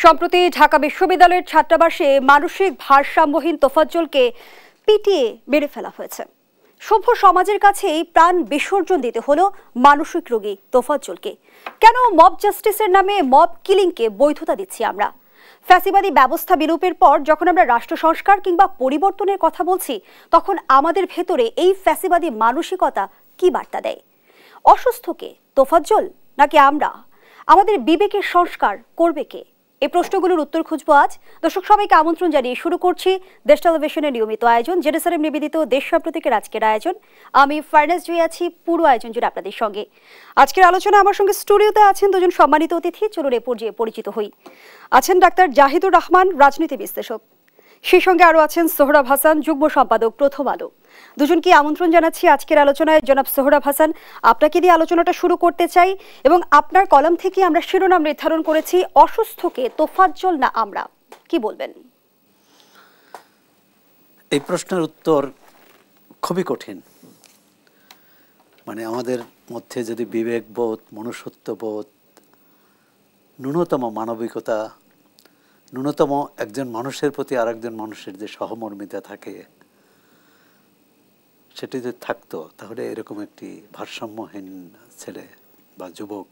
সম্প্রতি ঢাকা বিশ্ববিদ্যালয়ের ছাত্রাবাসে মানসিক ভারসাম্যহীন তোফাজ্জলকে পিটিয়ে মেরে ফেলা হয়েছে। সভ্য সমাজের কাছেই প্রাণ বিসর্জন দিতে হলো মানসিক রোগী তোফাজ্জলকে। কেন মব জাস্টিসের নামে মব কিলিংকে বৈধতা দিচ্ছি আমরা? ফ্যাসিবাদী ব্যবস্থা বিলোপের পর যখন আমরা রাষ্ট্র সংস্কার কিংবা পরিবর্তনের কথা বলছি, তখন আমাদের ভেতরে এই ফ্যাসিবাদী মানসিকতা কি বার্তা দেয়? অসুস্থকে তোফাজ্জল নাকি আমরা? আমাদের বিবেকের সংস্কার করবে কে? এই প্রশ্নগুলোর উত্তর খুঁজবো আজ। দর্শক সবাইকে আমন্ত্রণ জানিয়ে শুরু করছি দেশ টেলিভিশনের নিয়মিত আয়োজন জেরুসালেম নিবেদিত দেশ সাম্প্রতিকের আজকের আয়োজন। আমি ফারনাজ জুই আছি পুরো আয়োজন জুড়ে আপনাদের সঙ্গে। আজকের আলোচনা আমার সঙ্গে স্টুডিওতে আছেন দুজন সম্মানিত অতিথি। চলুন এ পর্যায়ে পরিচিত হই। আছেন ডাক্তার জাহিদুর রহমান, রাজনীতি বিশ্লেষক। সেই সঙ্গে আরো আছেন সোহরাব হাসান, যুগ্ম সম্পাদক, প্রথম আলো। দুজনকে আমন্ত্রণ জানাচ্ছি আজকের আলোচনায়। জনাব সোহরাব হাসান, আপনাকে দিয়ে আলোচনাটা শুরু করতে চাই এবং আপনার কলাম থেকে আমরা শিরোনাম নির্ধারণ করেছি অসুস্থকে তোফাজ্জল না আমরা। কি বলবেন? এই প্রশ্নের উত্তর খুবই কঠিন। মানে আমাদের মধ্যে যদি বিবেকবোধ, মনুষ্যত্ববোধ, ন্যূনতম মানবিকতা, ন্যূনতম একজন মানুষের প্রতি আরেকজন মানুষের যে সহমর্মিতা থাকে, সেটি যদি থাকতো তাহলে এরকম একটি ভারসাম্যহীন ছেলে বা যুবক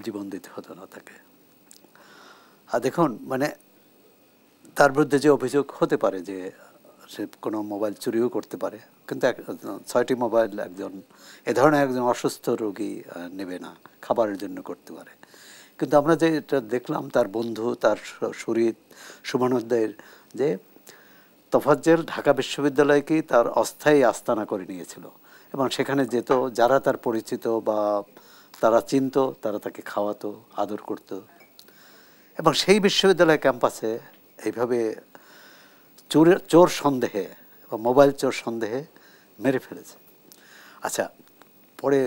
জীবন দিতে হতো না তাকে। আর দেখুন, মানে তার বিরুদ্ধে যে অভিযোগ হতে পারে যে সে কোনো মোবাইল চুরিও করতে পারে, কিন্তু 6টি মোবাইল এ ধরনের একজন অসুস্থ রোগী নেবে না, খাবারের জন্য করতে পারে। কিন্তু আমরা যে এটা দেখলাম, তার বন্ধু, তার শরীর সুমনোদ্দের, যে তোফাজ্জল ঢাকা বিশ্ববিদ্যালয়কেই তার অস্থায়ী আস্তানা করে নিয়েছিল এবং সেখানে যেত, যারা তার পরিচিত বা তারা চিনত তারা তাকে খাওয়াতো, আদর করত। এবং সেই বিশ্ববিদ্যালয় ক্যাম্পাসে এইভাবে চোর সন্দেহে বা মোবাইল চোর সন্দেহে মেরে ফেলেছে। আচ্ছা, পরে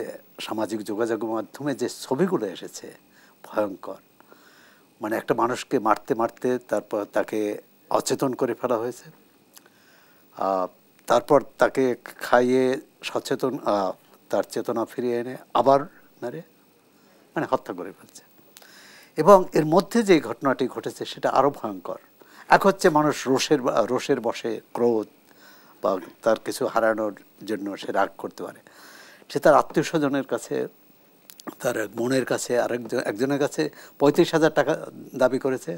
সামাজিক যোগাযোগ মাধ্যমে যে ছবিগুলো এসেছে ভয়ঙ্কর। মানে একটা মানুষকে মারতে মারতে তারপর তাকে অচেতন করে ফেলা হয়েছে, তারপর তাকে খাইয়ে সচেতন, তার চেতনা ফিরিয়ে এনে আবার মানে হত্যা করে ফেলছে। এবং এর মধ্যে যে ঘটনাটি ঘটেছে সেটা আরও ভয়ঙ্কর। এক হচ্ছে মানুষ রোষের বশে, ক্রোধ বা তার কিছু হারানোর জন্য সে রাগ করতে পারে। সে তার আত্মীয় স্বজনের কাছে, তার বোনের কাছে, একজনের কাছে 35,000 টাকা দাবি করেছে।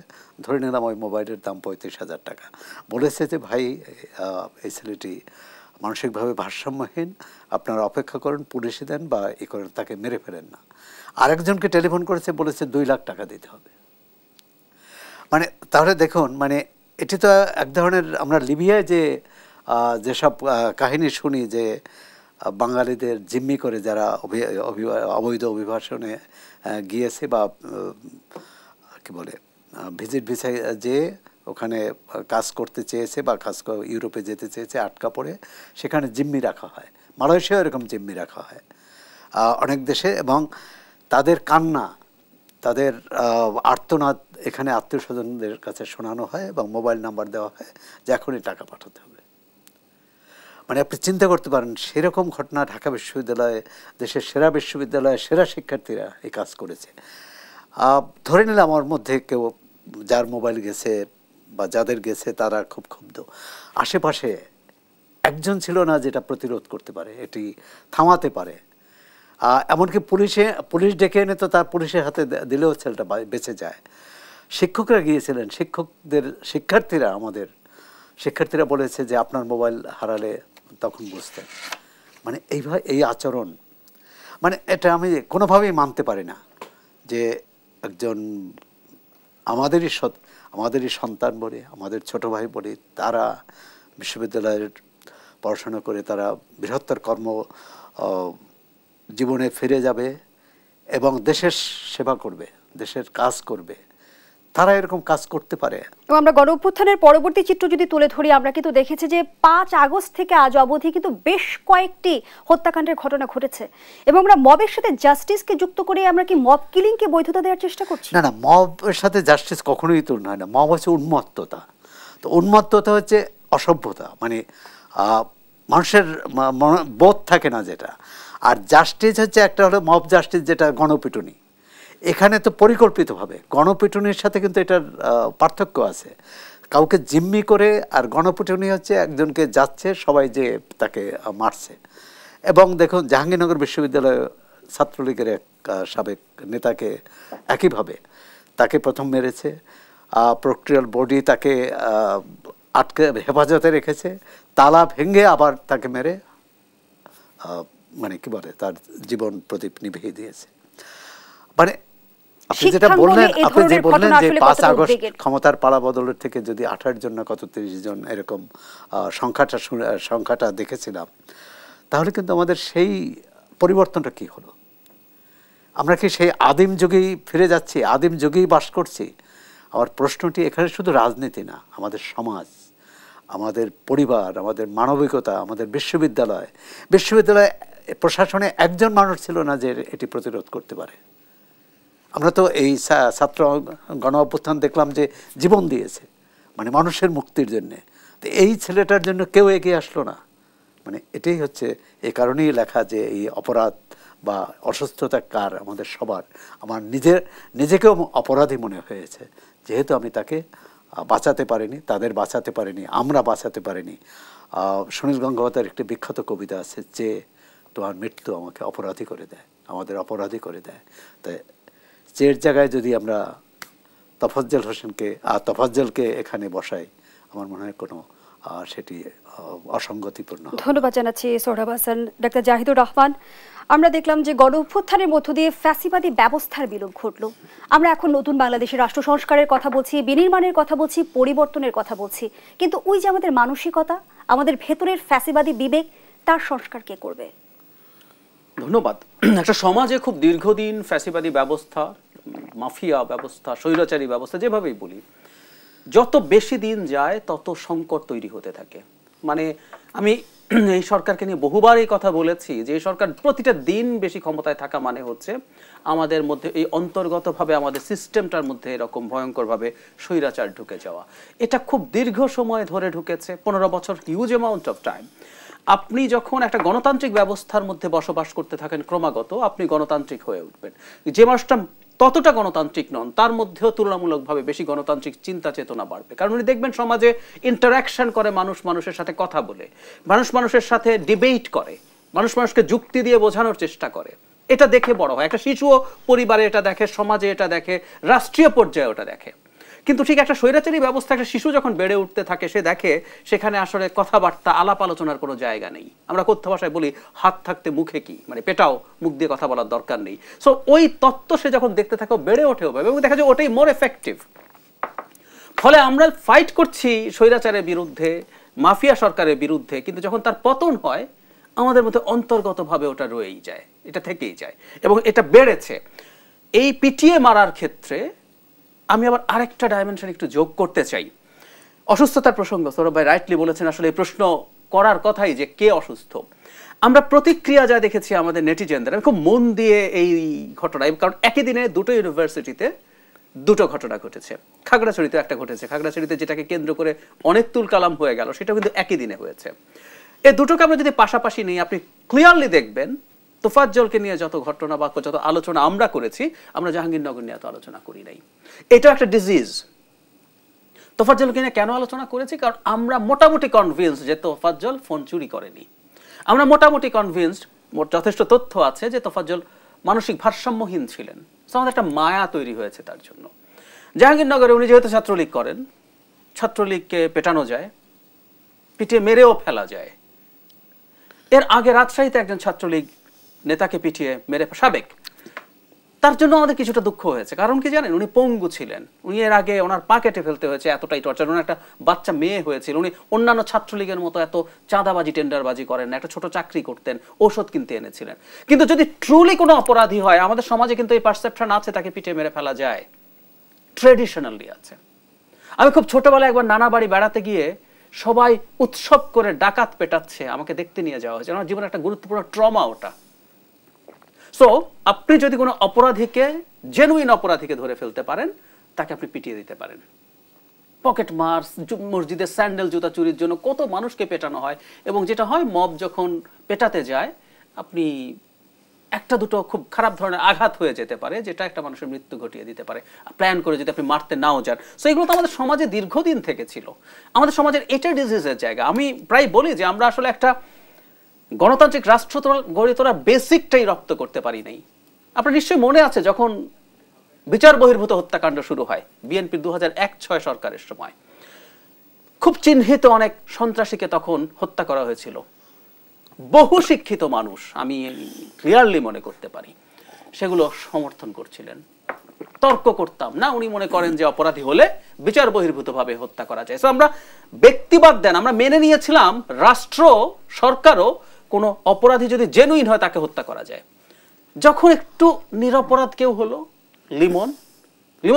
ধরে নিলাম ওই মোবাইলের দাম 35,000 টাকা। বলেছে যে ভাই, এই ছেলেটি মানসিকভাবে ভারসাম্যহীন, আপনারা অপেক্ষা করেন, পুলিশে দেন বা করেন, তাকে মেরে ফেলেন না। আরেকজনকে টেলিফোন করেছে, বলেছে 2 লাখ টাকা দিতে হবে। মানে তাহলে দেখুন, মানে এটি তো এক ধরনের, আমরা লিবিয়ায় যেসব কাহিনী শুনি যে বাঙালিদের জিম্মি করে যারা অবৈধ অভিবাসনে গিয়েছে বা কি বলে ভিজিট ভিসায় যে ওখানে কাজ করতে চেয়েছে বা ইউরোপে যেতে চেয়েছে, আটকা পড়ে সেখানে জিম্মি রাখা হয়। মালয়েশিয়াও এরকম জিম্মি রাখা হয় অনেক দেশে। এবং তাদের কান্না, তাদের আর্তনাদ এখানে আত্মীয় স্বজনদের কাছে শোনানো হয় এবং মোবাইল নাম্বার দেওয়া হয় যে এখনই টাকা পাঠাতে হবে। মানে আপনি চিন্তা করতে পারেন, সেরকম ঘটনা ঢাকা বিশ্ববিদ্যালয়ে, দেশের সেরা বিশ্ববিদ্যালয়ে সেরা শিক্ষার্থীরা এই কাজ করেছে। ধরে নিলাম আমার মধ্যে কেউ, যার মোবাইল গেছে বা যাদের গেছে তারা খুব ক্ষুব্ধ। আশেপাশে একজন ছিল না যেটা প্রতিরোধ করতে পারে, এটি থামাতে পারে। এমনকি পুলিশ ডেকে এনে তো তার পুলিশের হাতে দিলেও ছেলেটা বেঁচে যায়। শিক্ষকরা গিয়েছিলেন, আমাদের শিক্ষার্থীরা বলেছে যে আপনার মোবাইল হারালে তখন বুঝতেন। মানে এই আচরণ, মানে এটা আমি কোনোভাবেই মানতে পারি না যে একজন আমাদেরই সন্তান বলে, আমাদের ছোট ভাই বলে, তারা বিশ্ববিদ্যালয়ের পড়াশোনা করে তারা বৃহত্তর জীবনে ফিরে যাবে এবং দেশের সেবা করবে, দেশের কাজ করবে, তারা এরকম কাজ করতে পারে। এবং আমরা গণ অভ্যুত্থানের পরবর্তী চিত্র যদি তুলে ধরি, আমরা কিন্তু দেখেছি যে 5 আগস্ট থেকে আজ অবধি কিন্তু বেশ কয়েকটি হত্যাকাণ্ডের ঘটনা ঘটেছে এবং আমরা মবের সাথে জাস্টিসকে যুক্ত করে আমরা কি মব কিলিংকে বৈধতা দেওয়ার চেষ্টা করছি? না, মবের সাথে জাস্টিস কখনোই তুলনা হয় না। মব হচ্ছে উন্মত্ততা। তো উন্মত্ততা হচ্ছে অসভ্যতা, মানে মানুষের বোধ থাকে না যেটা। আর জাস্টিস হচ্ছে একটা হলো মব জাস্টিস, যেটা গণপিটুনি। এখানে তো পরিকল্পিতভাবে, গণপিটুনির সাথে কিন্তু এটার পার্থক্য আছে। কাউকে জিম্মি করে, আর গণপিটুনি হচ্ছে একজনকে যাচ্ছে সবাই যে তাকে মারছে। এবং দেখুন জাহাঙ্গীরনগর বিশ্ববিদ্যালয় ছাত্রলীগের এক সাবেক নেতাকে একইভাবে তাকে প্রথম মেরেছে, প্রক্রিয়াল বডি তাকে আটকে হেফাজতে রেখেছে, তালা ভেঙে আবার তাকে মেরে মানে কি বলে তার জীবন প্রদীপ নিভিয়ে দিয়েছে। মানে আপনি যেটা বললেন, আপনি যে বললেন যে 5 আগস্ট ক্ষমতার পালা বদলের থেকে যদি 28 জন না কত 30 জন এরকম সংখ্যাটা দেখেছিলাম, তাহলে কিন্তু আমাদের সেই পরিবর্তনটা কি হলো? আমরা কি সেই আদিম যুগেই ফিরে যাচ্ছি, আদিম যুগেই বাস করছি? আমার প্রশ্নটি এখানে শুধু রাজনীতি না, আমাদের সমাজ, আমাদের পরিবার, আমাদের মানবিকতা, আমাদের বিশ্ববিদ্যালয় প্রশাসনে একজন মানুষ ছিল না যে এটি প্রতিরোধ করতে পারে। আমরা তো এই ছাত্র গণ অভ্যুত্থান দেখলাম যে জীবন দিয়েছে মানে মানুষের মুক্তির জন্যে, তো এই ছেলেটার জন্য কেউ এগিয়ে আসলো না। মানে এটাই হচ্ছে, এই কারণেই লেখা যে এই অপরাধ বা অসুস্থতা কার, আমাদের সবার। আমার নিজেকেও অপরাধী মনে হয়েছে, যেহেতু আমি তাকে বাঁচাতে পারিনি, তাদের বাঁচাতে পারিনি, আমরা বাঁচাতে পারিনি। সুনীল গঙ্গোপাধ্যায়ের একটি বিখ্যাত কবিতা আছে যে তোমার মৃত্যু আমাকে অপরাধী করে দেয়, আমাদের অপরাধী করে দেয়। তাই চের জায়গায় যদি আমরা তোফাজ্জল হোসেনকে তোফাজ্জলকে এখানে বসাই, আমার মনে হয় কোনো সেটি অসঙ্গতিপূর্ণ। ধন্যবাদ জানাচ্ছি সোহরাব হাসান। ডক্টর জাহিদুর রহমান, আমরা দেখলাম যে গণ অভ্যুত্থানের মধ্য দিয়ে ফ্যাসিবাদী ব্যবস্থার বিলোপ ঘটলো। আমরা এখন নতুন বাংলাদেশের রাষ্ট্র সংস্কারের কথা বলছি, বিনির্মাণের কথা বলছি, পরিবর্তনের কথা বলছি, কিন্তু ওই যে আমাদের মানসিকতা, আমাদের ভেতরের ফ্যাসিবাদী বিবেক, তার সংস্কার কে করবে? ধন্যবাদ। একটা সমাজে খুব দীর্ঘদিন ফ্যাসিবাদী ব্যবস্থা, মাফিয়া ব্যবস্থা, স্বৈরাচারী ব্যবস্থা, যেভাবেই বলি, যত বেশি দিন যায় তত সংকট তৈরি হতে থাকে। মানে আমি এই সরকারকে নিয়ে বহুবার এই কথা বলেছি যে এই সরকার প্রতিটা দিন বেশি ক্ষমতায় থাকা মানে হচ্ছে আমাদের মধ্যে এই অন্তর্গতভাবে আমাদের সিস্টেমটার মধ্যে এরকম ভয়ঙ্করভাবে স্বৈরাচার ঢুকে যাওয়া। এটা খুব দীর্ঘ সময় ধরে ঢুকেছে, 15 বছর, হিউজ অ্যামাউন্ট অফ টাইম। আপনি যখন একটা গণতান্ত্রিক ব্যবস্থার মধ্যে বসবাস করতে থাকেন ক্রমাগত, আপনি গণতান্ত্রিক হয়ে উঠবেন। যে মানুষটা ততটা গণতান্ত্রিক নন তার মধ্যেও তুলনামূলকভাবে বেশি গণতান্ত্রিক চিন্তা চেতনা বাড়বে, কারণ উনি দেখবেন সমাজে ইন্টারাকশন করে, মানুষ মানুষের সাথে কথা বলে, মানুষ মানুষের সাথে ডিবেট করে, মানুষ মানুষকে যুক্তি দিয়ে বোঝানোর চেষ্টা করে। এটা দেখে বড় হয়। একটা শিশুও পরিবারে এটা দেখে, সমাজে এটা দেখে, রাষ্ট্রীয় পর্যায়ে ওটা দেখে। কিন্তু ঠিক একটা স্বৈরাচারী ব্যবস্থা একটা শিশু যখন বেড়ে উঠতে থাকে, সে দেখে সেখানে আসলে কথাবার্তা, আলাপ আলোচনার কোনো জায়গা নেই। আমরা কথ্য ভাষায় বলি হাত থাকতে মুখে কি, মানে পেটাও, মুখ দিয়ে কথা বলার দরকার নেই। সো ওই তত্ত্ব সে যখন দেখতে থাকে বেড়ে ওঠেও এবং দেখা যায় ওটাই মোর এফেক্টিভ। ফলে আমরা ফাইট করছি স্বৈরাচারের বিরুদ্ধে, মাফিয়া সরকারের বিরুদ্ধে, কিন্তু যখন তার পতন হয় আমাদের মধ্যে অন্তর্গতভাবে ওটা রয়েই যায়, এটা থেকেই যায় এবং এটা বেড়েছে। এই পিটিয়ে মারার ক্ষেত্রে আমি আবার আরেকটা ডাইমেনশন একটু যোগ করতে চাই। অসুস্থতার প্রসঙ্গ সৌরভ ভাই রাইটলি বলেছেন, আসলে এই প্রশ্ন করার কথাই যে কে অসুস্থ। আমরা প্রতিক্রিয়া যা দেখেছি আমাদের নেটিজেনদের, আমি খুব মন দিয়ে এই ঘটনা, কারণ একই দিনে দুটো ইউনিভার্সিটিতে দুটো ঘটনা ঘটেছে। খাগড়াছড়িতে একটা ঘটেছে, খাগড়াছড়িতে যেটাকে কেন্দ্র করে অনেক তুলকালাম হয়ে গেল, সেটাও কিন্তু একই দিনে হয়েছে। এই দুটোকে আমরা যদি পাশাপাশি নিই, আপনি ক্লিয়ারলি দেখবেন তোফাজ্জলকে নিয়ে যত ঘটনা বা যত আলোচনা আমরা করেছি, আমরা জাহাঙ্গীরনগর নিয়ে এত আলোচনা করি নাই। এটা একটা ডিজিজ। তোফাজ্জলকে নিয়ে কেন আলোচনা করেছি? কারণ আমরা মোটামুটি কনভিন্সড যে তোফাজ্জল ফোন চুরি করেনি। আমরা মোটামুটি কনভিন্সড, যথেষ্ট তথ্য আছে যে তোফাজ্জল মানসিক ভারসাম্যহীন ছিলেন। আমাদের একটা মায়া তৈরি হয়েছে তার জন্য। জাহাঙ্গীরনগরে উনি যেহেতু ছাত্রলীগ করেন, ছাত্রলীগকে পেটানো যায়, পিটিয়ে মেরেও ফেলা যায়। এর আগে রাজশাহীতে একজন ছাত্রলীগ নেতাকে পিটিয়ে মেরে, সাবেক, তার জন্য আমাদের কিছুটা দুঃখ হয়েছে। কারণ কি জানেন, উনি পঙ্গু ছিলেন, উনি এর আগে ওনার পা কেটে ফেলতে হয়েছে, এতটাই টর্চার। ওনার একটা বাচ্চা মেয়ে হয়েছিল, উনি অন্যান্য ছাত্রলীগের মতো এত চাঁদাবাজি টেন্ডারবাজি করেন না, একটা ছোট চাকরি করতেন, ঔষধ কিনতে এনেছিলেন। কিন্তু যদি ট্রুলি কোনো অপরাধী হয়, আমাদের সমাজে কিন্তু এই পারসেপশন আছে তাকে পিটিয়ে মেরে ফেলা যায়, ট্রেডিশনালি আছে। আমি খুব ছোটবেলায় একবার নানা বাড়ি বেড়াতে গিয়ে সবাই উৎসব করে ডাকাত পেটাচ্ছে, আমাকে দেখতে নিয়ে যাওয়া হয়েছে। আমার জীবনে একটা গুরুত্বপূর্ণ ট্রমা ওটা। সো আপনি যদি কোনো অপরাধীকে, জেনুইন অপরাধীকে ধরে ফেলতে পারেন, তাকে আপনি পিটিয়ে দিতে পারেন। পকেট মার্স, মসজিদের স্যান্ডেল জুতা চুরির জন্য কত মানুষকে পেটানো হয়, এবং যেটা হয় মব যখন পেটাতে যায়, আপনি একটা দুটো খুব খারাপ ধরনের আঘাত হয়ে যেতে পারে, যেটা একটা মানুষের মৃত্যু ঘটিয়ে দিতে পারে, প্ল্যান করে যদি আপনি মারতে নাও যান। সো এগুলো তো আমাদের সমাজে দীর্ঘদিন থেকে ছিল। আমাদের সমাজের এটা ডিজিজের জায়গা। আমি প্রায় বলি যে আমরা আসলে একটা গণতান্ত্রিক রাষ্ট্র গড়ে তোলার বেসিকটাই রপ্ত করতে পারি নাই। আপনার নিশ্চয়ই মনে আছে যখন বিচার বহির্ভূত হত্যাকাণ্ড শুরু হয় বিএনপির 2001-06 সরকারের সময়, খুব চিহ্নিত অনেক সন্ত্রাসীকে তখন হত্যা করা হয়েছিল। বহু শিক্ষিত মানুষ, আমি ক্লিয়ারলি মনে করতে পারি, সেগুলো সমর্থন করছিলেন। তর্ক করতাম না, উনি মনে করেন যে অপরাধী হলে বিচার বহির্ভূতভাবে হত্যা করা যায়। সো আমরা ব্যক্তিবাদ দেন, আমরা মেনে নিয়েছিলাম রাষ্ট্র সরকারও কোনো অপরাধী যদি জেনুইন হয় তাকে হত্যা করা যায়। যখন একটু নিরপরাধ কেউ হলো, লিমন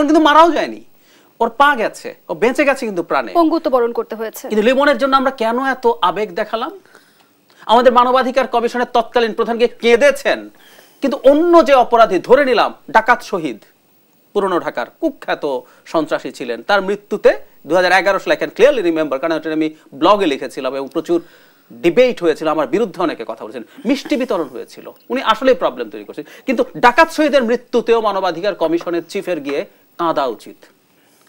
কিন্তু মারাও যায়নি, ওর পা গেছে, ও বেঁচে গেছে কিন্তু প্রাণে, পঙ্গুত্ব বরণ করতে হয়েছে। কিন্তু লিমনের জন্য আমরা কেন এত আবেগ দেখালাম? আমাদের মানবাধিকার কমিশনের তৎকালীন প্রধানকে কেঁদেছেন, কিন্তু অন্য যে অপরাধী ধরে নিলাম ডাকাত শহীদ, পুরনো ঢাকার কুখ্যাত সন্ত্রাসী ছিলেন, তার মৃত্যুতে 2011 সালে, I can clearly remember, কারণ এটা আমি ব্লগে লিখেছিলাম এবং প্রচুর ডিবেট হয়েছিল, আমার বিরুদ্ধে অনেকে কথা বলেছেন, মিষ্টি বিতরণ হয়েছিল, উনি আসলে প্রবলেম তৈরি করছেন। কিন্তু ডাকাত শহীদের মৃত্যুতেও মানবাধিকার কমিশনের চিফের গিয়ে কাঁদা উচিত,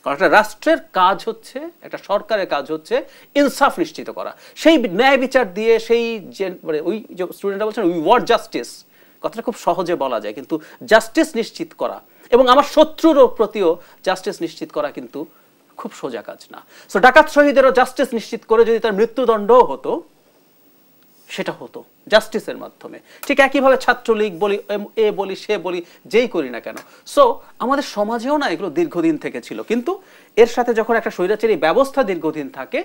কারণ একটা রাষ্ট্রের কাজ হচ্ছে, একটা সরকারের কাজ হচ্ছে ইনসাফ নিশ্চিত করা। সেই ন্যায় বিচার দিয়ে সেই যে মানে ওই যে স্টুডেন্টরা বলছেন উই ওয়ান্ট জাস্টিস, কথাটা খুব সহজে বলা যায়, কিন্তু জাস্টিস নিশ্চিত করা এবং আমার শত্রুর প্রতিও জাস্টিস নিশ্চিত করা কিন্তু খুব সোজা কাজ না। সো ডাকাত শহীদেরও জাস্টিস নিশ্চিত করে যদি তার মৃত্যুদণ্ডও হতো, সেটা হতো জাস্টিসের মাধ্যমে। ঠিক একইভাবে ছাত্রলীগ বলি, এ বলি, সে বলি, যেই করি না কেন। সো আমাদের সমাজেও না এগুলো দীর্ঘদিন থেকে ছিল, কিন্তু এর সাথে যখন একটা স্বৈরাচারী ব্যবস্থা দীর্ঘদিন থাকে,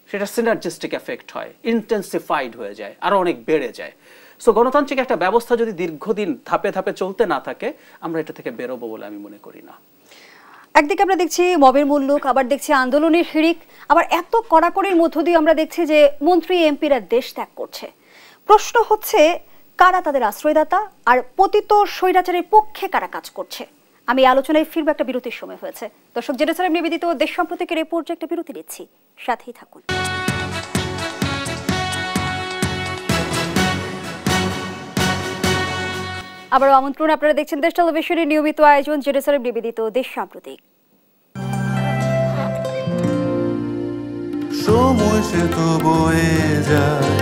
সেটা সিনার্জিস্টিক এফেক্ট হয়, ইন্টেন্সিফাইড হয়ে যায়, আরো অনেক বেড়ে যায়। সো গণতান্ত্রিক একটা ব্যবস্থা যদি দীর্ঘদিন ধাপে ধাপে চলতে না থাকে, আমরা এটা থেকে বেরোবো বলে আমি মনে করি না। একদিকে আমরা দেখছি মবের মুল্লুক, আবার দেখছি আন্দোলনের হিড়িক, আবার এত কড়াকড়ির মধ্য দিয়ে আমরা দেখছি যে মন্ত্রী এমপিরা দেশ ত্যাগ করছে। প্রশ্ন হচ্ছে কারা তাদের আশ্রয়দাতা, আর পতিত স্বৈরাচারের পক্ষে কারা কাজ করছে। আমি আলোচনায় ফিরবো, একটা বিরতির সময় হয়েছে। দর্শক, জেরুজালেম নিবেদিত দেশ সম্প্রতিকের এই পর্যায়ে একটা বিরতি নিচ্ছি, সাথেই থাকুন। আবার আমন্ত্রণ, আপনারা দেখছেন দেশ টেলিভিশনের নিয়মিত আয়োজন জেরুজালেম নিবেদিত দেশ সাম্প্রতিক। সময় সে তো বয়ে যায়,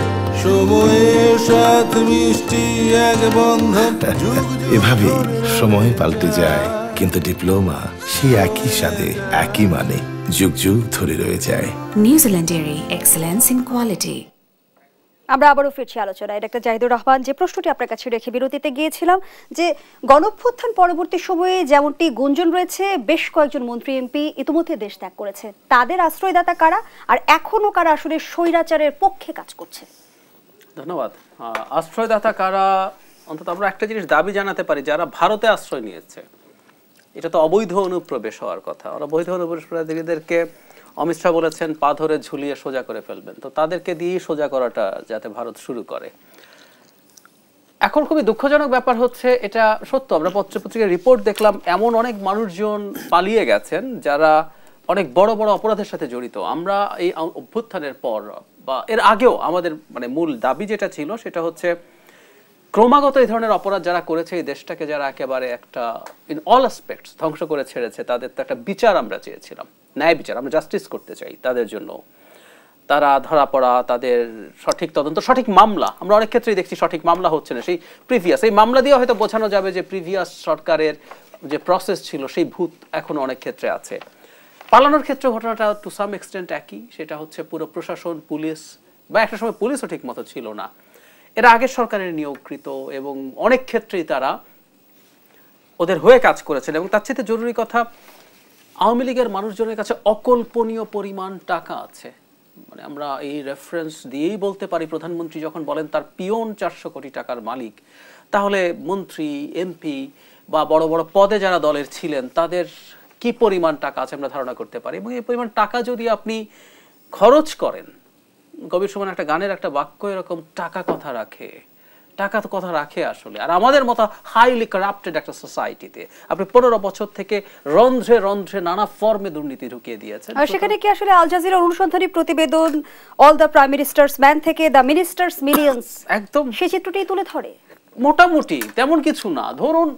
সময়ের সাথে মিষ্টি এক বন্ধন। এভাবেই সময় পাল্টে যায়, কিন্তু ডিপ্লোমা সেই একই স্বাদে, একই মানে যুগ যুগ ধরে রয়ে যায়। New Zealand dairy, excellence in quality. আমরা আবারও ফিরছি আলোচনায়। ডাক্তার জাহিদুর রহমান, যে প্রশ্নটি আপনার কাছে রেখে বিরতিতে গিয়েছিলাম, যে গণঅভ্যুত্থান পরবর্তী সময়ে যেমনটি গুঞ্জন রয়েছে, বেশ কয়েকজন মন্ত্রী এমপি ইতিমধ্যে দেশ ত্যাগ করেছে, তাদের আশ্রয়দাতা কারা, আর এখনো কারা আসলে স্বৈরাচারের পক্ষে কাজ করছে? ধন্যবাদ। আশ্রয়দাতা কারা, অন্তত আমরা একটা জিনিস দাবি জানাতে পারি, যারা ভারতে আশ্রয় নিয়েছে, এটা তো অবৈধ অনুপ্রবেশ হওয়ার কথা। ওরা বৈধ অনুপ্রবেশকারীদেরকে অমিত শাহ বলেছেন পা ধরে ঝুলিয়ে সোজা করে ফেলবেন, তো তাদেরকে দিয়েই সোজা করাটা যাতে ভারত শুরু করে। এখন খুবই দুঃখজনক ব্যাপার হচ্ছে, এটা সত্য, আমরা পত্রপত্রিকার রিপোর্ট দেখলাম, এমন অনেক মানুষজন পালিয়ে গেছেন যারা অনেক বড় বড় অপরাধের সাথে জড়িত। আমরা এই অভ্যুত্থানের পর বা এর আগেও আমাদের মানে মূল দাবি যেটা ছিল, সেটা হচ্ছে ক্রমাগত এই ধরনের অপরাধ যারা করেছে, এই দেশটাকে যারা একেবারে একটা ইন অল অ্যাসপেক্টস ধ্বংস করে ছেড়েছে, তাদের তো একটা বিচার আমরা চেয়েছিলাম, ন্যায় বিচার, আমরা জাস্টিস করতে চাই তাদের জন্য। তারা ধরা পড়া, তাদের সঠিক তদন্ত, সঠিক মামলা, আমরা অনেক ক্ষেত্রেই দেখছি সঠিক মামলা হচ্ছে না। সেই প্রিভিয়াস এই মামলা দিয়ে হয়তো বোঝানো যাবে যে প্রিভিয়াস সরকারের যে প্রসেস ছিল সেই ভূত এখনো অনেক ক্ষেত্রে আছে। পালানোর ক্ষেত্রে ঘটনাটা টু সাম এক্সটেন্ট একই, সেটা হচ্ছে পুরো প্রশাসন, পুলিশ, বা একটা সময় পুলিশও ঠিক মতো ছিল না, এরা আগের সরকারের নিয়োগকৃত, এবং অনেক ক্ষেত্রেই তারা ওদের হয়ে কাজ করেছেন। এবং তার চেয়ে জরুরি কথা, আওয়ামী লীগের মানুষজনের কাছে অকল্পনীয় পরিমাণ টাকা আছে। মানে আমরা এই রেফারেন্স দিয়েই বলতে পারি, প্রধানমন্ত্রী যখন বলেন তার পিয়ন 400 কোটি টাকার মালিক, তাহলে মন্ত্রী, এমপি বা বড় বড় পদে যারা দলের ছিলেন, তাদের কি পরিমাণ টাকা আছে আমরা ধারণা করতে পারি। এবং এই পরিমাণ টাকা যদি আপনি খরচ করেন, কবির সুমন একটা গানের একটা বাক্য এরকম, টাকা কথা রাখে, টাকা তো কথা রাখে আসলে। আর আমাদের মতো হাইলি কারাপ্টেড একটা সোসাইটিতে আপনি 15 বছর থেকে রন্ধ্রে রন্ধ্রে নানা ফর্মে দুর্নীতি ঢুকিয়ে দিয়েছেন। আর সেখানে কি আসলে আল জাজিরার অনুসন্ধানী প্রতিবেদন all the prime ministers man থেকে দ্য মিনিস্টার্স মিলিয়ন্স একদম সেই চিত্রটি তুলে ধরে? মোটামুটি তেমন কিছু না। ধরুন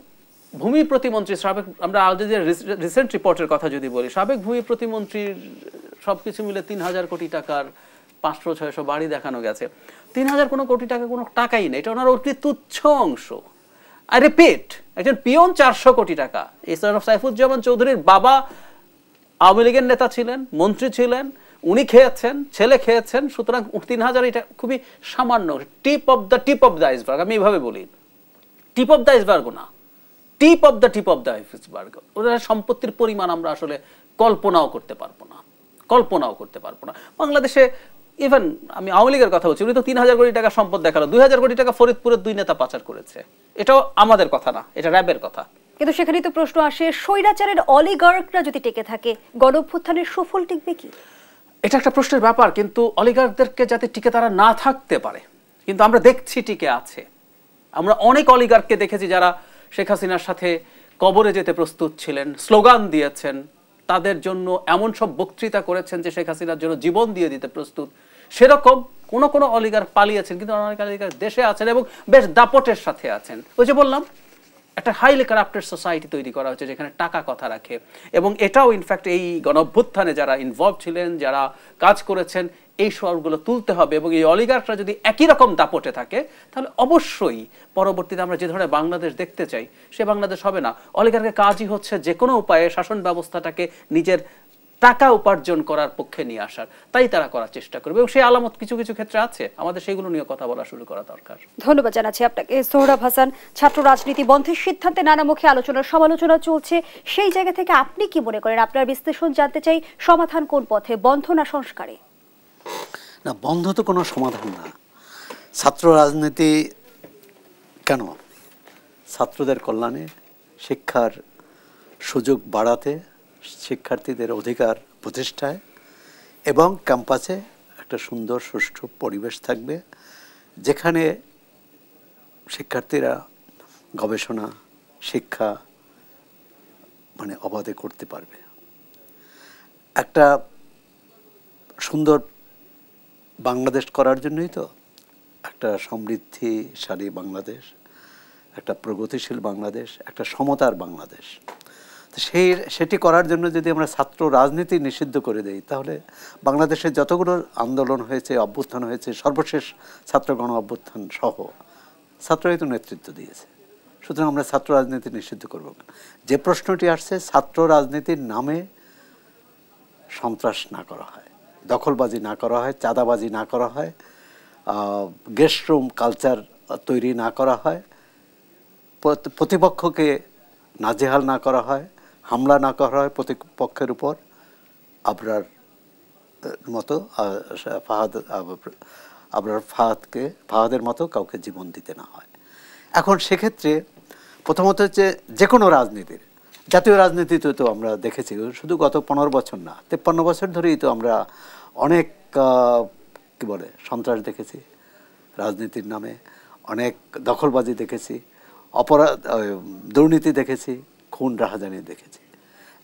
ভূমি প্রতিমন্ত্রী সাবেক, আমরা রিসেন্ট রিপোর্টের কথা যদি বলি, সাবেক ভূমি প্রতিমন্ত্রীর সবকিছু মিলে ৩,০০০ কোটি টাকার ৫০০-৬০০ বাড়ি দেখানো গেছে। ৩,০০০ কোনো কোটি টাকা কোনো টাকাই নেই, এটা ওনার অতি তুচ্ছ অংশ। আই রিপিট, একজন পিয়ন ৪০০ কোটি টাকা। এছাড়া সাইফুজ্জামান চৌধুরীর বাবা আওয়ামী লীগের নেতা ছিলেন, মন্ত্রী ছিলেন, উনি খেয়েছেন, ছেলে খেয়েছেন, সুতরাং ৩,০০০ এটা খুবই সামান্য, টিপ অফ দ্য আইসবার্গ। আমি এইভাবে বলি, টিপ অফ দ্য আইসবার্গ না, টিপ অফ দ্য আইসবার্গ। ওদের সম্পত্তির পরিমাণ আমরা আসলে কল্পনাও করতে পারবো না। বাংলাদেশে ইভেন আমি আওয়ামী লীগের কথা বলছি, উনি তো ৩,০০০ কোটি টাকা সম্পদ দেখালো, ২,০০০ কোটি টাকা ফরিদপুরের ২ নেতা পাচার করেছে। এটাও আমাদের কথা না, এটা র্যাবের কথা। কিন্তু সেখানেই তো প্রশ্ন আসে, স্বৈরাচারের অলিগার্করা যদি টিকে থাকে, গণঅভ্যুত্থানের সুফল টিকবে কি? এটা একটা প্রশ্নের ব্যাপার, কিন্তু অলিগার্কদেরকে যাতে টিকে তারা না থাকতে পারে, কিন্তু আমরা দেখছি টিকে আছে। আমরা অনেক অলিগার্ককে দেখেছি যারা শেখ হাসিনার সাথে কবরে যেতে প্রস্তুত ছিলেন, স্লোগান দিয়েছেন, তাদের জন্য এমন সব বক্তৃতা করেছেন যে শেখ হাসিনার জন্য জীবন দিয়ে দিতে প্রস্তুত। সেরকম কোনো অলিগার্ক পালিয়েছেন, কিন্তু অনেক অলিগার্ক দেশে আছেন এবং বেশ দাপটের সাথে আছেন। ওই যে বললাম, একটা হাইলি কারাপ্টেড সোসাইটি তৈরি করা হচ্ছে যেখানে টাকা কথা রাখে। এবং এটাও ইনফ্যাক্ট এই গণঅভ্যুত্থানে যারা ইনভলভ ছিলেন, যারা কাজ করেছেন, এই সবগুলো তুলতে হবে। এবং এই অলিগার্করা যদি একই রকম দাপটে থাকে, তাহলে অবশ্যই পরবর্তীতে আমরা যে ধরনের বাংলাদেশ দেখতে চাই সে বাংলাদেশ হবে না। অলিগার্কের কাজই হচ্ছে যে কোনো উপায়ে শাসন ব্যবস্থাটাকে নিজের টাকা উপার্জন করার পক্ষে নিয়ে আসার, তাই তারা করার চেষ্টা করবে। এবং সেই আলামত কিছু কিছু ক্ষেত্রে আছে, আমাদের সেগুলো নিয়ে কথা বলা শুরু করা দরকার। ধন্যবাদ জানাচ্ছি আপনাকে সোহরাব হাসান। ছাত্র রাজনীতি বন্ধের সিদ্ধান্তে নানামুখী আলোচনার সমালোচনা চলছে, সেই জায়গা থেকে আপনি কি মনে করেন? আপনার বিশ্লেষণ জানতে চাই। সমাধান কোন পথে, বন্ধ না সংস্কারে? না, বন্ধ তো কোনো সমাধান না। ছাত্র রাজনীতি কেন? ছাত্রদের কল্যাণে, শিক্ষার সুযোগ বাড়াতে, শিক্ষার্থীদের অধিকার প্রতিষ্ঠায় এবং ক্যাম্পাসে একটা সুন্দর সুষ্ঠু পরিবেশ থাকবে যেখানে শিক্ষার্থীরা গবেষণা শিক্ষা মানে অবাধে করতে পারবে। একটা সুন্দর বাংলাদেশ করার জন্যই তো একটা সমৃদ্ধিশালী বাংলাদেশ, একটা প্রগতিশীল বাংলাদেশ, একটা সমতার বাংলাদেশ। তো সেটি করার জন্য যদি আমরা ছাত্র রাজনীতি নিষিদ্ধ করে দেই, তাহলে বাংলাদেশে যতগুলো আন্দোলন হয়েছে, অভ্যুত্থান হয়েছে, সর্বশেষ ছাত্র গণ অভ্যুত্থান সহ ছাত্রই তো নেতৃত্ব দিয়েছে। সুতরাং আমরা ছাত্র রাজনীতি নিষিদ্ধ করব না। যে প্রশ্নটি আসছে, ছাত্র রাজনীতির নামে সন্ত্রাস না করা হয়, দখলবাজি না করা হয়, চাঁদাবাজি না করা হয়, গেস্ট রুম কালচার তৈরি না করা হয়, প্রতিপক্ষকে নাজেহাল না করা হয়, হামলা না করা হয় প্রতিপক্ষের উপর, আবরার মতো ফাহাদের মতো কাউকে জীবন দিতে না হয়। এখন সেক্ষেত্রে প্রথমত হচ্ছে যে কোনো রাজনীতির, জাতীয় রাজনীতিতে তো আমরা দেখেছি শুধু গত 15 বছর না, 53 বছর ধরেই তো আমরা অনেক কি বলে সন্ত্রাস দেখেছি রাজনীতির নামে, অনেক দখলবাজি দেখেছি, অপরাধ দুর্নীতি দেখেছি, খুন রাহাজানি দেখেছি।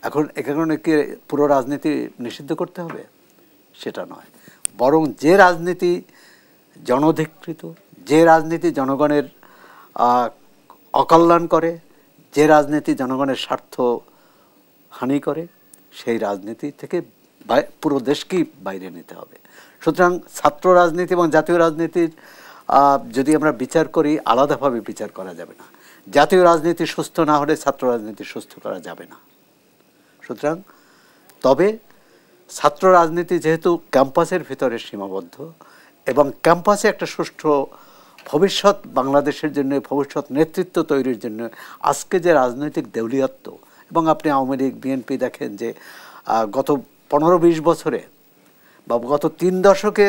এখন এ কারণে কি পুরো রাজনীতি নিষিদ্ধ করতে হবে? সেটা নয়, বরং যে রাজনীতি জনধিকৃত, যে রাজনীতি জনগণের অকল্যাণ করে, যে রাজনীতি জনগণের স্বার্থ হানি করে, সেই রাজনীতি থেকে পুরো দেশকেই বাইরে নিতে হবে। সুতরাং ছাত্র রাজনীতি এবং জাতীয় রাজনীতির যদি আমরা বিচার করি, আলাদাভাবে বিচার করা যাবে না। জাতীয় রাজনীতি সুস্থ না হলে ছাত্র রাজনীতি সুস্থ করা যাবে না। সুতরাং তবে ছাত্র রাজনীতি যেহেতু ক্যাম্পাসের ভিতরে সীমাবদ্ধ এবং ক্যাম্পাসে একটা সুষ্ঠু ভবিষ্যৎ বাংলাদেশের জন্য, ভবিষ্যৎ নেতৃত্ব তৈরির জন্য আজকে যে রাজনৈতিক দেউলিয়াত্ব, এবং আপনি আওয়ামী লীগ বিএনপি দেখেন যে গত 15-20 বছরে বা গত 3 দশকে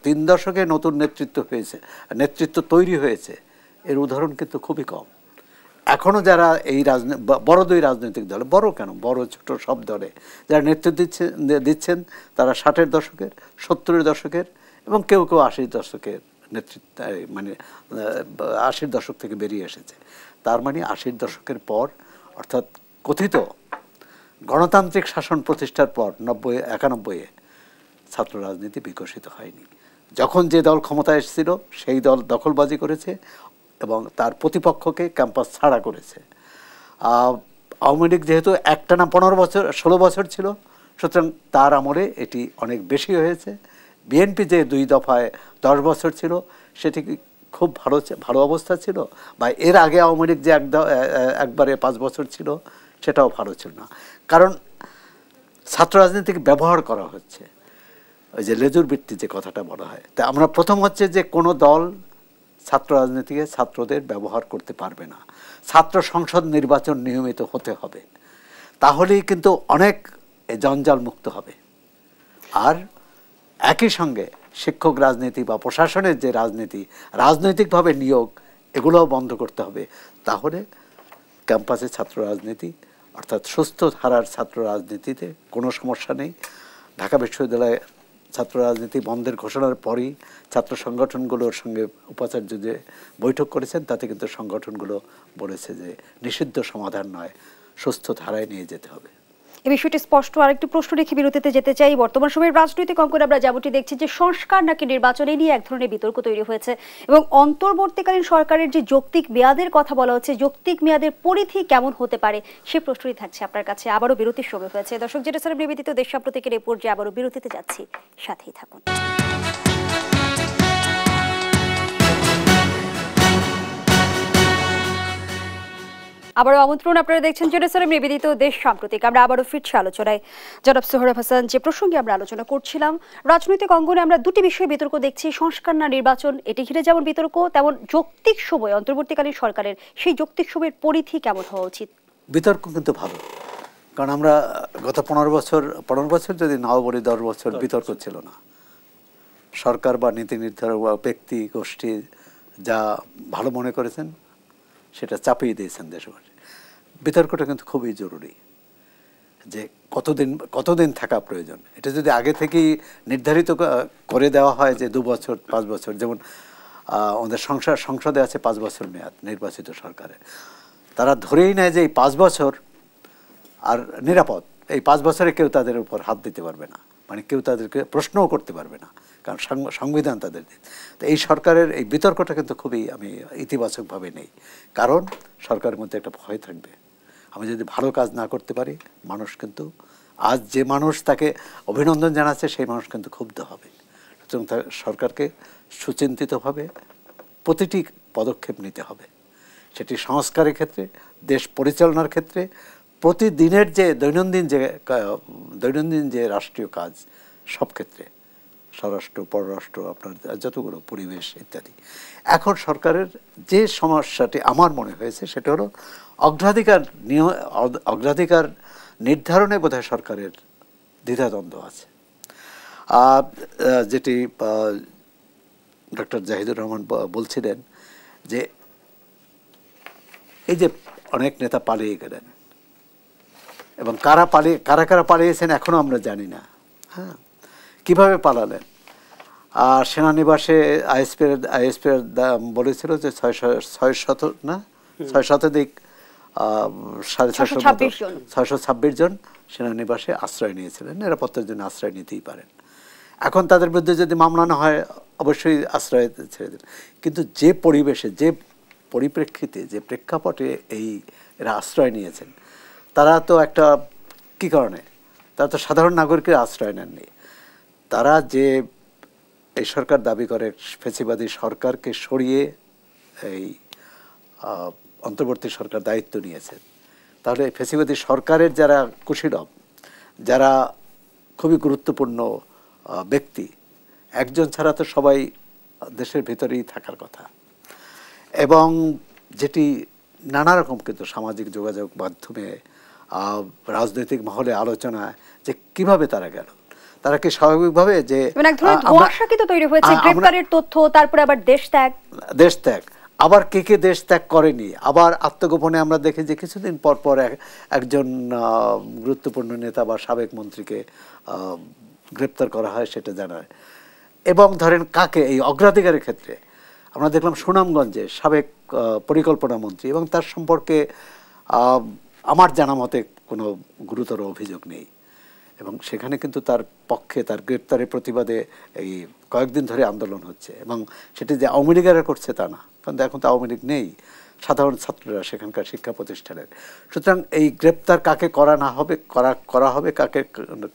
3 দশকে নতুন নেতৃত্ব তৈরি হয়েছে, এর উদাহরণ কিন্তু খুবই কম। এখনও যারা এই বড় দুই রাজনৈতিক দলে, বড় কেন, বড় ছোট সব দলে যারা নেতৃত্ব দিচ্ছেন তারা 60-এর দশকের, 70-এর দশকের এবং কেউ কেউ 80-এর দশকের নেতৃত্ব, মানে 80-এর দশক থেকে বেরিয়ে এসেছে। তার মানে 80-এর দশকের পর, অর্থাৎ কথিত গণতান্ত্রিক শাসন প্রতিষ্ঠার পর 91-এ ছাত্র রাজনীতি বিকশিত হয়নি। যখন যে দল ক্ষমতায় এসেছিল সেই দল দখলবাজি করেছে, এবং তার প্রতিপক্ষকে ক্যাম্পাস ছাড়া করেছে। আওয়ামী লীগ যেহেতু একটানা 16 বছর ছিল, সুতরাং তার আমলে এটি অনেক বেশি হয়েছে। বিএনপি যে 2 দফায় 10 বছর ছিল সেটি খুব ভালো অবস্থা ছিল, বা এর আগে আওয়ামী লীগ যে একবারে 5 বছর ছিল সেটাও ভালো ছিল না। কারণ ছাত্র রাজনীতিকে ব্যবহার করা হচ্ছে, ওই যে লেজুর বৃত্তি যে কথাটা বলা হয়। তা আমরা প্রথম হচ্ছে যে কোনো দল ছাত্র রাজনীতিকে ছাত্রদের ব্যবহার করতে পারবে না। ছাত্র সংসদ নির্বাচন নিয়মিত হতে হবে, তাহলেই কিন্তু অনেক জঞ্জাল মুক্ত হবে। আর একই সঙ্গে শিক্ষক রাজনীতি বা প্রশাসনের যে রাজনীতি, রাজনৈতিকভাবে নিয়োগ, এগুলোও বন্ধ করতে হবে। তাহলে ক্যাম্পাসে ছাত্র রাজনীতি অর্থাৎ সুস্থ ধারার ছাত্র রাজনীতিতে কোনো সমস্যা নেই। ঢাকা বিশ্ববিদ্যালয়ে ছাত্র রাজনীতি বন্ধের ঘোষণার পরই ছাত্র সংগঠনগুলোর সঙ্গে উপাচার্য যে বৈঠক করেছেন, তাতে কিন্তু সংগঠনগুলো বলেছে যে নিষিদ্ধ সমাধান নয়, সুস্থ ধারায় নিয়ে যেতে হবে। এই বিষয়টি স্পষ্ট। আরেকটি প্রশ্ন রেখে বিরতিতে যেতে চাই। বর্তমান সময়ের রাজনৈতিক অঙ্কন আমরা যেমনটি দেখছি যে সংস্কার নাকি নির্বাচনে নিয়ে এক ধরনের বিতর্ক তৈরি হয়েছে, এবং অন্তর্বর্তীকালীন সরকারের যে যৌক্তিক মেয়াদের কথা বলা হচ্ছে, যৌক্তিক মেয়াদের পরিধি কেমন হতে পারে সে প্রশ্নই থাকছে আপনার কাছে। আবারও বিরতির সময় হয়েছে। দর্শক, যেটা স্যার নিবেদিত দেশ সাম্প্রতিকের এই পর্যায়ে আবারও বিরতিতে যাচ্ছি, সাথেই থাকুন। আবারও আমন্ত্রণ, আপনারা দেখছেন জেরুজালেম নিবেদিত দেশ সাম্প্রতিক। আমরা আবারও ফিরছি আলোচনায়। জনাব সোহরাব হাসান, যে প্রসঙ্গে আমরা আলোচনা করছিলাম, রাজনৈতিক অঙ্গনে আমরা দুটি বিষয়ে বিতর্ক দেখছি, সংস্কার না নির্বাচন, এটি ঘিরে যেমন বিতর্ক, তেমন যৌক্তিক সময় অন্তর্বর্তীকালীন সরকারের সেই যৌক্তিক সময়ের পরিধি কেমন হওয়া উচিত। বিতর্ক কিন্তু ভালো, কারণ আমরা গত 15 বছর যদি নাও বলি 10 বছর বিতর্ক ছিল না। সরকার বা নীতি নির্ধারক বা ব্যক্তি গোষ্ঠী যা ভালো মনে করেছেন সেটা চাপিয়ে দিয়েছেন দেশবাসী। বিতর্কটা কিন্তু খুবই জরুরি, যে কতদিন থাকা প্রয়োজন। এটা যদি আগে থেকেই নির্ধারিত করে দেওয়া হয় যে 2 বছর 5 বছর, যেমন আমাদের সংসদে আছে 5 বছর মেয়াদ নির্বাচিত সরকারের, তারা ধরেই নেয় যে এই 5 বছর আর নিরাপদ, এই 5 বছরে কেউ তাদের উপর হাত দিতে পারবে না, মানে কেউ তাদেরকে প্রশ্নও করতে পারবে না, কারণ সংবিধান তাদের। তো এই সরকারের এই বিতর্কটা কিন্তু খুবই আমি ইতিবাচকভাবে নেই, কারণ সরকারের মধ্যে একটা ভয় থাকবে। আমি যদি ভালো কাজ না করতে পারি, মানুষ কিন্তু আজ যে মানুষ তাকে অভিনন্দন জানাচ্ছে সেই মানুষ কিন্তু ক্ষুব্ধ হবে। সুতরাং সরকারকে সুচিন্তিতভাবে প্রতিটি পদক্ষেপ নিতে হবে, সেটি সংস্কারের ক্ষেত্রে, দেশ পরিচালনার ক্ষেত্রে, প্রতিদিনের যে দৈনন্দিন যে রাষ্ট্রীয় কাজ, সব ক্ষেত্রে, স্বরাষ্ট্র, পররাষ্ট্র, আপনার যতগুলো পরিবেশ ইত্যাদি। এখন সরকারের যে সমস্যাটি আমার মনে হয়েছে সেটা হলো অগ্রাধিকার নির্ধারণে বোধহয় সরকারের দ্বিধাদ্বন্দ্ব আছে। যেটি ডক্টর জাহিদুর রহমান বলছিলেন যে এই যে অনেক নেতা পালিয়ে গেলেন, এবং কারা পালিয়েছেন এখনও আমরা জানি না। হ্যাঁ, কীভাবে পালালেন? আর সেনানিবাসে আইএসপি বলেছিল যে 626 জন সেনানিবাসে আশ্রয় নিয়েছিলেন, নিরাপত্তার জন্য আশ্রয় নিতেই পারেন। এখন তাদের বিরুদ্ধে যদি মামলা না হয় অবশ্যই আশ্রয় ছেড়ে দেন, কিন্তু যে পরিবেশে, যে পরিপ্রেক্ষিতে, যে প্রেক্ষাপটে এরা আশ্রয় নিয়েছেন, তারা তো একটা কী কারণে, তারা তো সাধারণ নাগরিকের আশ্রয় নেননি। তারা যে এই সরকার দাবি করে ফ্যাসিবাদী সরকারকে সরিয়ে এই অন্তর্বর্তী সরকার দায়িত্ব নিয়েছেন, তাহলে ফ্যাসিবাদী সরকারের যারা কুশীলব, যারা খুবই গুরুত্বপূর্ণ ব্যক্তি, একজন ছাড়া তো সবাই দেশের ভিতরেই থাকার কথা। এবং যেটি নানা রকম কিন্তু সামাজিক যোগাযোগ মাধ্যমে, রাজনৈতিক মহলে আলোচনা, যে কিভাবে তারা গেল, তারা কি স্বাভাবিকভাবে যে গ্রেফতারের তথ্য, তারপরে আবার দেশ ত্যাগ, আবার কে দেশ ত্যাগ করেনি, আবার আত্মগোপনে আমরা দেখি যে কিছুদিন পর পর একজন গুরুত্বপূর্ণ নেতা বা সাবেক মন্ত্রীকে গ্রেপ্তার করা হয়, সেটা জানায়। এবং ধরেন কাকে, এই অগ্রাধিকারের ক্ষেত্রে আমরা দেখলাম সুনামগঞ্জে সাবেক পরিকল্পনা মন্ত্রী, এবং তার সম্পর্কে আমার জানা মতে কোনো গুরুতর অভিযোগ নেই, এবং সেখানে কিন্তু তার পক্ষে, তার গ্রেপ্তারের প্রতিবাদে এই কয়েকদিন ধরে আন্দোলন হচ্ছে, এবং সেটি যে আওয়ামী লীগেরা করছে তা না, কারণ এখন তো আওয়ামী লীগ নেই, সাধারণ ছাত্ররা সেখানকার শিক্ষা প্রতিষ্ঠানের। সুতরাং এই গ্রেপ্তার কাকে করা না হবে, করা হবে, কাকে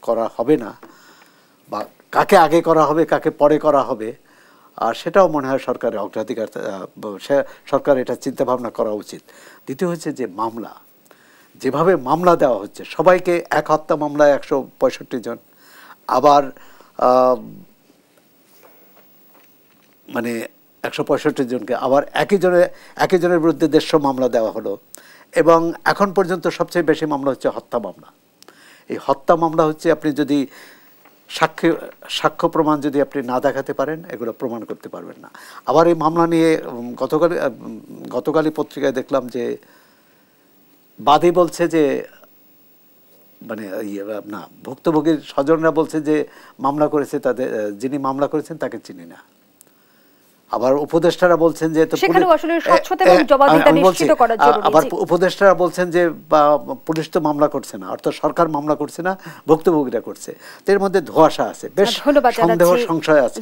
করা হবে না, বা কাকে আগে করা হবে, কাকে পরে করা হবে, আর সেটাও মনে হয় সরকারের অগ্রাধিকার, সরকার এটা চিন্তাভাবনা করা উচিত। দ্বিতীয় হচ্ছে যে মামলা, যেভাবে মামলা দেওয়া হচ্ছে সবাইকে, এক হত্যা মামলায় 165 জন, আবার মানে 165 জনকে আবার একই জনের বিরুদ্ধে 150 মামলা দেওয়া হলো। এবং এখন পর্যন্ত সবচেয়ে বেশি মামলা হচ্ছে হত্যা মামলা। এই হত্যা মামলা হচ্ছে আপনি যদি সাক্ষ্য প্রমাণ যদি আপনি না দেখাতে পারেন, এগুলো প্রমাণ করতে পারবেন না। আবার এই মামলা নিয়ে গতকালই পত্রিকায় দেখলাম যে বাদী বলছে যে মানে না, ভুক্তভোগীর স্বজনরা বলছে যে মামলা করেছে তাদের, যিনি মামলা করেছেন তাকে চিনি না। আবার উপদেষ্টারা বলছেন যে আবার উপদেষ্টারা বলছেন যে পুলিশ তো মামলা করছে না, অর্থাৎ সরকার মামলা করছে না, ভুক্তভোগীরা করছে। এর মধ্যে ধোঁয়াশা আছে, বেশ সন্দেহ সংশয় আছে।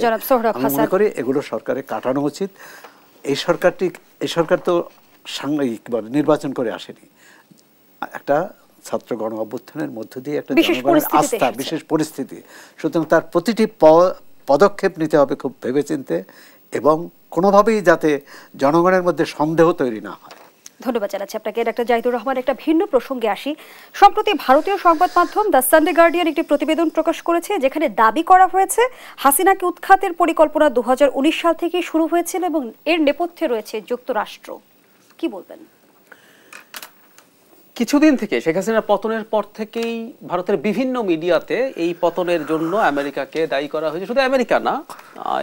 আমি মনে করি এগুলো সরকারে কাটানো উচিত। এই সরকার তো নির্বাচন করে আসেনি, একটা ছাত্র গণ অভ্যুত্থানের মধ্য দিয়ে একটা জনগণের আস্থা, বিশেষ পরিস্থিতি। সুতরাং তার প্রতিটি পদক্ষেপ নিতে হবে খুব ভেবেচিন্তে, এবং কোনোভাবেই যাতে জনগণের মধ্যে সন্দেহ তৈরি না হয়। ধন্যবাদ জানাচ্ছি আপনাকে ডাক্তার জাহিদুর রহমান। একটা ভিন্ন প্রসঙ্গে আসি। সম্প্রতি ভারতীয় সংবাদ মাধ্যম দ্য সানডে গার্ডিয়ান একটি প্রতিবেদন প্রকাশ করেছে, যেখানে দাবি করা হয়েছে হাসিনাকে উৎখাতের পরিকল্পনা 2019 সাল থেকে শুরু হয়েছিল এবং এর নেপথ্যে রয়েছে যুক্তরাষ্ট্র। কি বলবেন? কিছুদিন থেকে, শেখ হাসিনার পতনের পর থেকেই ভারতের বিভিন্ন মিডিয়াতে এই পতনের জন্য আমেরিকাকে দায়ী করা হয়েছে। শুধু আমেরিকা না,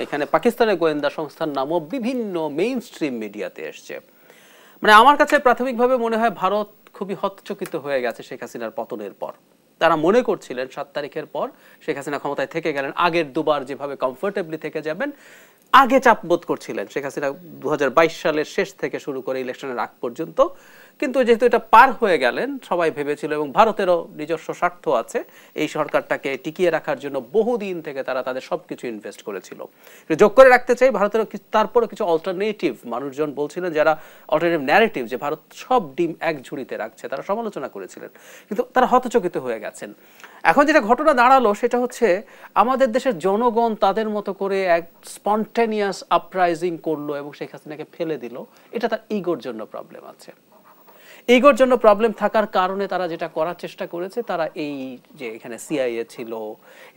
এখানে পাকিস্তানের গোয়েন্দা সংস্থার নামও বিভিন্ন মেইন স্ট্রিম মিডিয়াতে এসছে। মানে আমার কাছে প্রাথমিকভাবে মনে হয় ভারত খুবই হতচকিত হয়ে গেছে শেখ হাসিনার পতনের পর। তারা মনে করছিলেন 7 তারিখের পর শেখ হাসিনা ক্ষমতায় থেকে গেলেন, আগের দুবার যেভাবে কমফোর্টেবলি থেকে যাবেন, আগে চাপ বোধ করছিলেন শেখ হাসিনা 2022 সালের শেষ থেকে শুরু করে ইলেকশনের আগ পর্যন্ত। কিন্তু যেহেতু এটা পার হয়ে গেলেন, সবাই ভেবেছিল, এবং ভারতেরও নিজস্ব স্বার্থ আছে এই সরকারটাকে টিকিয়ে রাখার জন্য, বহুদিন থেকে তারা তাদের সবকিছু ইনভেস্ট করেছিল। যোগ করে রাখতে চাই, ভারতেরও তারপরে কিছু অল্টারনেটিভ মানুষজন বলছিলেন, যারা অল্টারনেটিভ ন্যারেটিভ যে ভারত সব ডিম এক ঝুড়িতে রাখছে, তারা সমালোচনা করেছিলেন, কিন্তু তারা হতচকিত হয়ে গেছেন। এখন যেটা ঘটনা দাঁড়ালো সেটা হচ্ছে আমাদের দেশের জনগণ তাদের মতো করে এক স্পন্টেনিয়াস আপরাইজিং করলো এবং শেখ হাসিনাকে ফেলে দিল। এটা তার ইগোর জন্য প্রবলেম আছে। ইগোর জন্য প্রবলেম থাকার কারণে তারা যেটা করার চেষ্টা করেছে, তারা এই যে এখানে সিআইএ ছিল,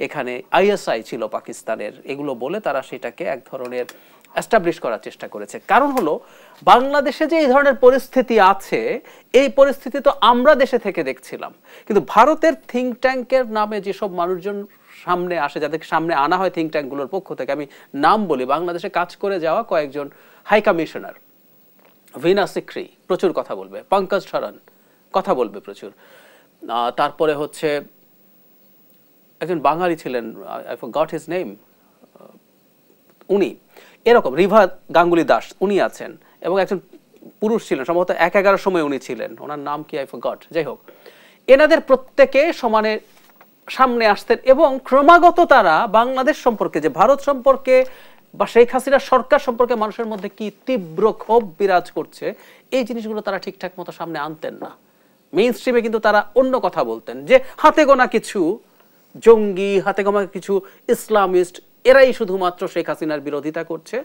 এখানে আইএসআই ছিল পাকিস্তানের, এগুলো বলে তারা সেটাকে এক ধরনের এস্টাবলিশ করার চেষ্টা করেছে। কারণ হলো বাংলাদেশে যে এই ধরনের পরিস্থিতি আছে, এই পরিস্থিতি তো আমরা দেশে থেকে দেখছিলাম, কিন্তু ভারতের থিঙ্ক ট্যাঙ্কের নামে যেসব মানুষজন সামনে আসে, যাদেরকে সামনে আনা হয় থিঙ্ক ট্যাঙ্কগুলোর পক্ষ থেকে, আমি নাম বলি, বাংলাদেশে কাজ করে যাওয়া কয়েকজন হাই কমিশনার, ভিনা সিক্রি প্রচুর কথা বলবে, পঙ্কজ শরণ কথা বলবে প্রচুর, তারপরে হচ্ছে একজন বাঙালি ছিলেন, আই ফরগট হিজ নেম, উনি এরকম, রিভা গাঙ্গুলি দাস উনি আছেন, এবং একজন পুরুষ ছিলেন, সম্ভবত 1-11 সময় উনি ছিলেন, ওনার নাম কি আই ফরগট, যাই হোক, এনাদের প্রত্যেকে সমানে সামনে আসতেন এবং ক্রমাগত তারা বাংলাদেশ সম্পর্কে, যে ভারত সম্পর্কে বা শেখ হাসিনার সরকার সম্পর্কে মানুষের মধ্যে কি তীব্র ক্ষোভ বিরাজ করছে, এই জিনিসগুলো তারা ঠিকঠাক মতো সামনে আনতেন না। মেইন স্ট্রিমে কিন্তু তারা অন্য কথা বলতেন, যে হাতে গোনা কিছু জঙ্গি, হাতে গোনা কিছু ইসলামিস্ট, এরাই শুধুমাত্র শেখ হাসিনার বিরোধিতা করছে,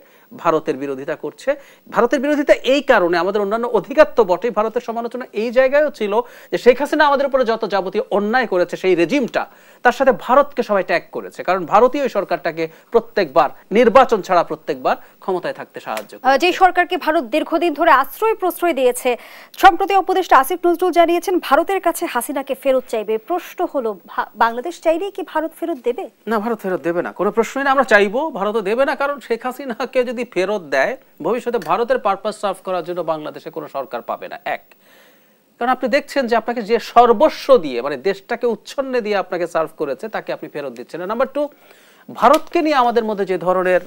ভারতের বিরোধিতা করছে। ভারতের বিরোধিতা এই কারণে, আমাদের অন্যান্য অধিকার তো বটে, ভারতের সমালোচনা এই জায়গায়ও ছিল যে শেখ হাসিনা আমাদের উপরে যত যাবতীয় অন্যায় করেছে, সেই রেজিমটা, তার সাথে ভারতকে সবাই ট্যাগ করেছে, কারণ ভারতীয় সরকারটাকে প্রত্যেকবার নির্বাচন ছাড়া প্রত্যেকবার ক্ষমতায় থাকতে সাহায্য করে। যে সরকারকে ভারত দীর্ঘদিন ধরে আশ্রয় প্রশ্রয় দিয়েছে, সম্প্রতি উপদেষ্টা আসিফ নজরুল জানিয়েছেন ভারতের কাছে হাসিনাকে ফেরত চাইবে। প্রশ্ন হলো, বাংলাদেশ চাইলেই কি ভারত ফেরত দেবে? না, ভারত ফেরত দেবে না, কোনো প্রশ্নই না। আমরা চাইবো, ভারতও দেবে না, কারণ শেখ হাসিনাকে যদি ফেরত দেয়, ভবিষ্যতে ভারতের পারপাস সার্ভ করার জন্য বাংলাদেশে কোনো সরকার পাবে না। এক, কারণ আপনি দেখছেন যে আপনাকে যে সর্বস্ব দিয়ে, মানে দেশটাকে উচ্ছন্নে দিয়ে আপনাকে সার্ভ করেছে, তাকে আপনি ফেরত দিচ্ছেন না। নাম্বার 2, ভারতকে নিয়ে আমাদের মধ্যে যে ধরনের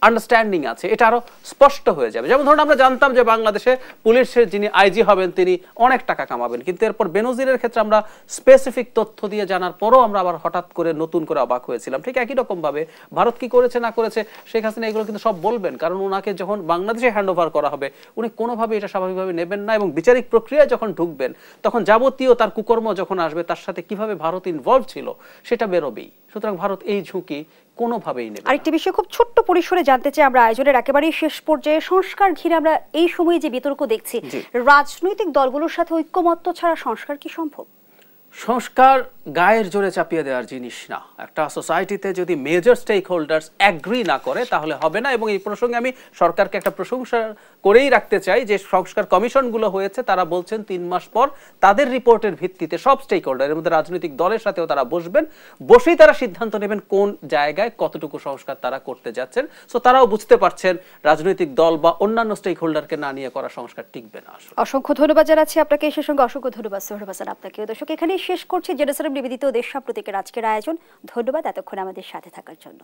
আন্ডারস্ট্যান্ডিং আছে এটা আরো স্পষ্ট হয়ে যাবে। যেমন ধরুন আমরা জানতাম যে বাংলাদেশে পুলিশের যিনি আইজি হবেন তিনি অনেক টাকা কামাবেন, কিন্তু এরপর বেনজিরের ক্ষেত্রে আমরা স্পেসিফিক তথ্য দিয়ে জানার পরও আমরা আবার হঠাৎ করে নতুন করে অবাক হয়েছিলাম। ঠিক একই রকম ভাবে ভারত কি করেছে না করেছে শেখ হাসিনা এগুলো কিন্তু সব বলবেন, কারণ ওনাকে যখন বাংলাদেশে হ্যান্ডওভার করা হবে উনি কোনোভাবে এটা স্বাভাবিকভাবে নেবেন না, এবং বিচারিক প্রক্রিয়ায় যখন ঢুকবেন তখন যাবতীয় তার কুকর্ম যখন আসবে তার সাথে কিভাবে ভারত ইনভলভ ছিল সেটা বেরোবেই। সুতরাং ভারত এই ঝুঁকি কোনোভাবেই নেবে না। আরেকটি বিষয় খুব ছোট্ট পরিসরে জানতে চাই আমরা আয়োজনের একেবারেই শেষ পর্যায়ে, সংস্কার ঘিরে আমরা এই সময়ে যে বিতর্ক দেখছি, রাজনৈতিক দলগুলোর সাথে ঐক্যমত্য ছাড়া সংস্কার কি সম্ভব? সংস্কার গায়ের জোরে চাপিয়ে দেওয়ার জিনিস না। একটা সোসাইটিতে যদি মেজর স্টেক হোল্ডার্স অ্যাগ্রি না করে তাহলে হবে না। এবং এই প্রসঙ্গে আমি সরকারকে একটা প্রশংসা করেই রাখতে চাই যে সংস্কার কমিশনগুলো হয়েছে তারা বলছেন 3 মাস পর তাদের রিপোর্টের ভিত্তিতে সব স্টেক হোল্ডারের মধ্যে রাজনৈতিক দলের সাথেও তারা বসবেন, বসেই তারা সিদ্ধান্ত নেবেন কোন জায়গায় কতটুকু সংস্কার তারা করতে যাচ্ছেন। সো তারাও বুঝতে পারছেন রাজনৈতিক দল বা অন্যান্য স্টেক হোল্ডারকে না নিয়ে করা সংস্কার টিকবে না। অসংখ্য ধন্যবাদ জানাচ্ছি আপনাকে, সেই সঙ্গে অসংখ্য ধন্যবাদ সোহরাব হাসান আপনাকে। দর্শক এখানেই শেষ করছি জেরুজালেম নিবেদিত দেশ সাম্প্রতিকের আজকের আয়োজন। ধন্যবাদ এতক্ষণ আমাদের সাথে থাকার জন্য।